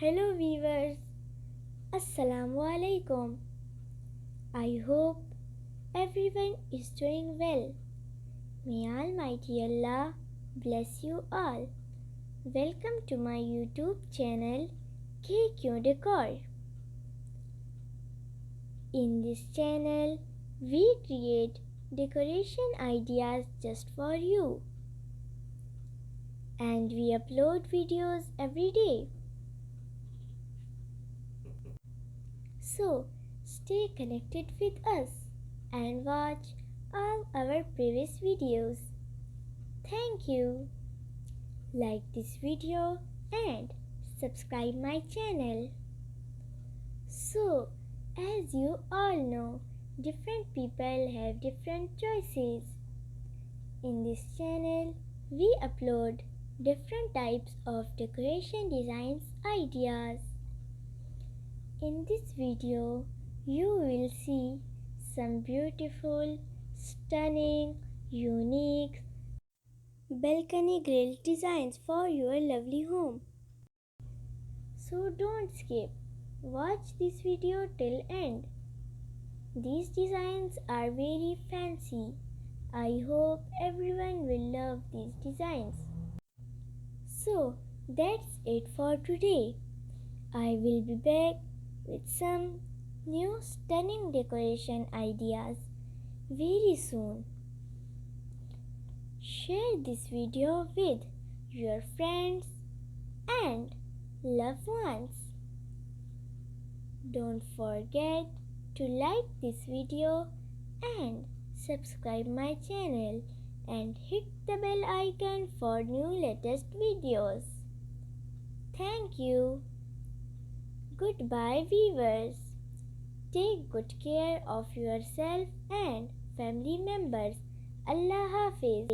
Hello viewers, Assalamu alaikum. I hope everyone is doing well. May Almighty Allah bless you all. Welcome to my YouTube channel Decor. In this channel, we create decoration ideas just for you. And we upload videos every day. So, stay connected with us and watch all our previous videos. Thank you. Like this video and subscribe my channel. So, as you all know, different people have different choices. In this channel, we upload different types of decoration designs ideas. In this video, you will see some beautiful, stunning, unique balcony grill designs for your lovely home. So don't skip. Watch this video till end. These designs are very fancy. I hope everyone will love these designs. So that's it for today. I will be back with some new stunning decoration ideas very soon. Share this video with your friends and loved ones. Don't forget to like this video and subscribe my channel and hit the bell icon for new latest videos. Thank you. Goodbye viewers. Take good care of yourself and family members. Allah Hafiz.